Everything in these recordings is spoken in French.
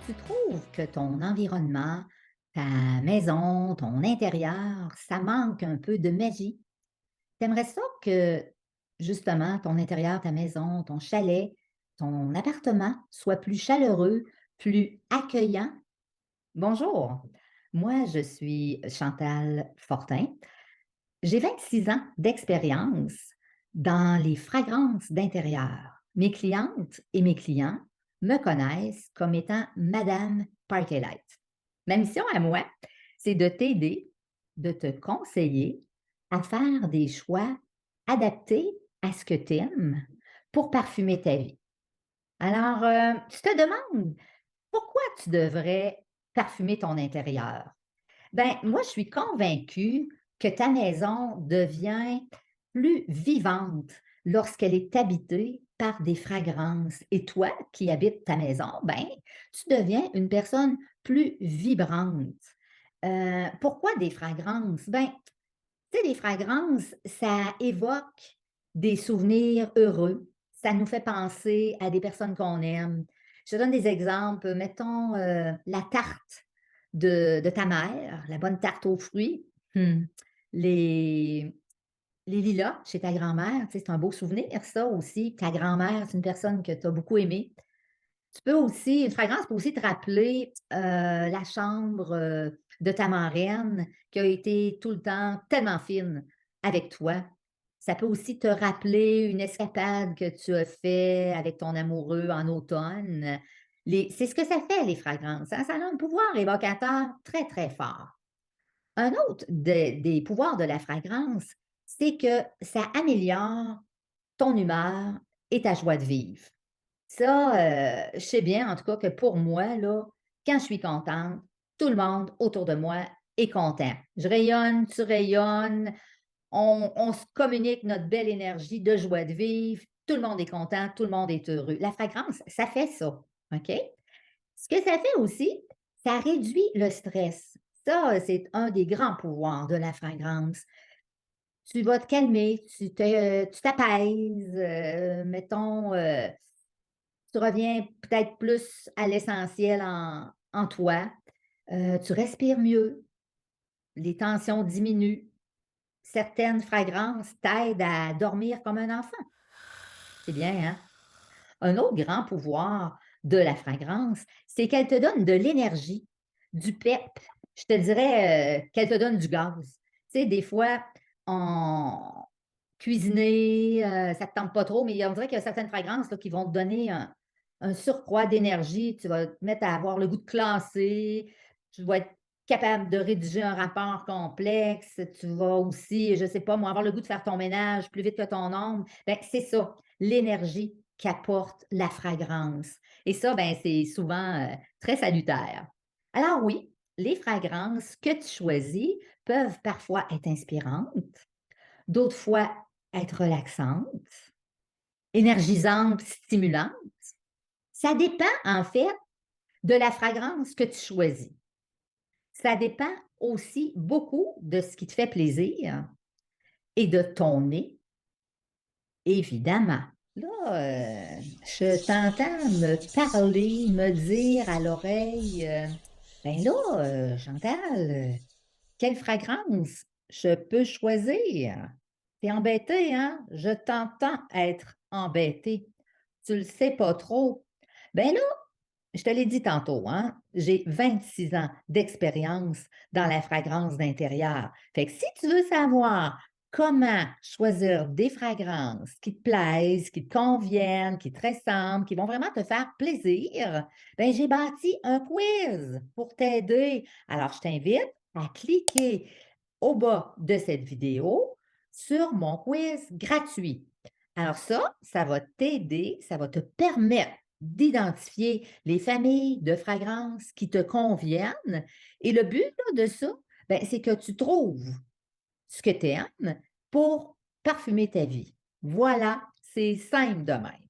Tu trouves que ton environnement, ta maison, ton intérieur, ça manque un peu de magie? T'aimerais ça que, justement, ton intérieur, ta maison, ton chalet, ton appartement soit plus chaleureux, plus accueillant? Bonjour, moi je suis Chantal Fortin. J'ai 26 ans d'expérience dans les fragrances d'intérieur. Mes clientes et mes clients me connaissent comme étant Madame Party Light. Ma mission à moi, c'est de t'aider, de te conseiller à faire des choix adaptés à ce que tu aimes pour parfumer ta vie. Alors, tu te demandes pourquoi tu devrais parfumer ton intérieur? Ben, moi, je suis convaincue que ta maison devient plus vivante lorsqu'elle est habitée par des fragrances. Et toi qui habites ta maison, ben, tu deviens une personne plus vibrante. Pourquoi des fragrances? Ben, tu sais, les fragrances, ça évoque des souvenirs heureux. Ça nous fait penser à des personnes qu'on aime. Je te donne des exemples. Mettons, la tarte de ta mère, la bonne tarte aux fruits. Les les lilas chez ta grand-mère, tu sais, c'est un beau souvenir ça aussi. Ta grand-mère, c'est une personne que tu as beaucoup aimée. Tu peux aussi une fragrance peut aussi te rappeler, la chambre, de ta marraine qui a été tout le temps tellement fine avec toi. Ça peut aussi te rappeler une escapade que tu as fait avec ton amoureux en automne. C'est ce que ça fait les fragrances, hein, ça a un pouvoir évocateur très, très fort. Un autre des pouvoirs de la fragrance, c'est que ça améliore ton humeur et ta joie de vivre. Ça, je sais bien en tout cas que pour moi là, quand je suis contente, tout le monde autour de moi est content. Je rayonne, tu rayonnes, on se communique notre belle énergie de joie de vivre, tout le monde est content, tout le monde est heureux. La fragrance, ça fait ça, OK? Ce que ça fait aussi, ça réduit le stress. Ça, c'est un des grands pouvoirs de la fragrance. Tu vas te calmer, tu t'apaises, mettons, tu reviens peut-être plus à l'essentiel en toi, tu respires mieux, les tensions diminuent. Certaines fragrances t'aident à dormir comme un enfant. C'est bien, hein? Un autre grand pouvoir de la fragrance, c'est qu'elle te donne de l'énergie, du pep. Je te dirais, qu'elle te donne du gaz. Tu sais, des fois, on cuisiner, ça te tente pas trop, mais on dirait qu'il y a certaines fragrances là, qui vont te donner un surcroît d'énergie. Tu vas te mettre à avoir le goût de classer, tu vas être capable de rédiger un rapport complexe, tu vas aussi, je sais pas moi, avoir le goût de faire ton ménage plus vite que ton ombre. Ben, c'est ça, l'énergie qu'apporte la fragrance. Et ça, ben, c'est souvent, très salutaire. Alors oui, les fragrances que tu choisis peuvent parfois être inspirantes, d'autres fois être relaxantes, énergisantes, stimulantes. Ça dépend en fait de la fragrance que tu choisis. Ça dépend aussi beaucoup de ce qui te fait plaisir et de ton nez, évidemment. Là, je t'entends me parler, me dire à l'oreille, ben là, Chantal, quelle fragrance je peux choisir? T'es embêtée, hein? Je t'entends être embêtée. Tu le sais pas trop. Ben là, je te l'ai dit tantôt, hein? J'ai 26 ans d'expérience dans la fragrance d'intérieur. Fait que si tu veux savoir comment choisir des fragrances qui te plaisent, qui te conviennent, qui te ressemblent, qui vont vraiment te faire plaisir, ben j'ai bâti un quiz pour t'aider. Alors, je t'invite à cliquer au bas de cette vidéo sur mon quiz gratuit. Alors ça va t'aider, ça va te permettre d'identifier les familles de fragrances qui te conviennent. Et le but là, de ça, ben, c'est que tu trouves ce que tu aimes pour parfumer ta vie. Voilà, c'est simple de même.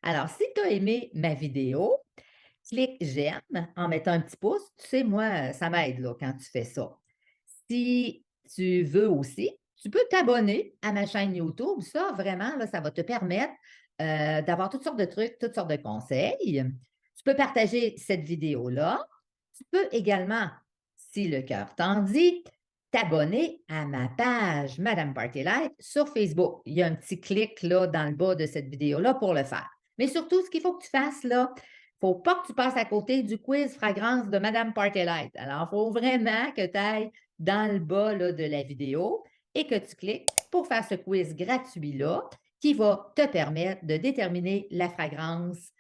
Alors, si tu as aimé ma vidéo, clique j'aime en mettant un petit pouce. Tu sais, moi, ça m'aide là, quand tu fais ça. Si tu veux aussi, tu peux t'abonner à ma chaîne YouTube. Ça, vraiment, là, ça va te permettre d'avoir toutes sortes de trucs, toutes sortes de conseils. Tu peux partager cette vidéo-là. Tu peux également, si le cœur t'en dit, t'abonner à ma page Madame Party Life sur Facebook. Il y a un petit clic là dans le bas de cette vidéo-là pour le faire. Mais surtout, ce qu'il faut que tu fasses là, il ne faut pas que tu passes à côté du quiz fragrance de Madame Party Light. Alors, il faut vraiment que tu ailles dans le bas là, de la vidéo et que tu cliques pour faire ce quiz gratuit-là qui va te permettre de déterminer la fragrance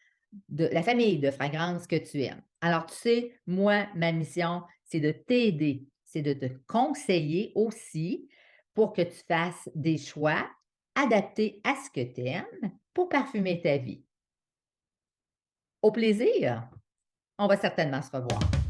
de la famille de fragrances que tu aimes. Alors, tu sais, moi, ma mission, c'est de t'aider, c'est de te conseiller aussi pour que tu fasses des choix adaptés à ce que tu aimes pour parfumer ta vie. Au plaisir, on va certainement se revoir.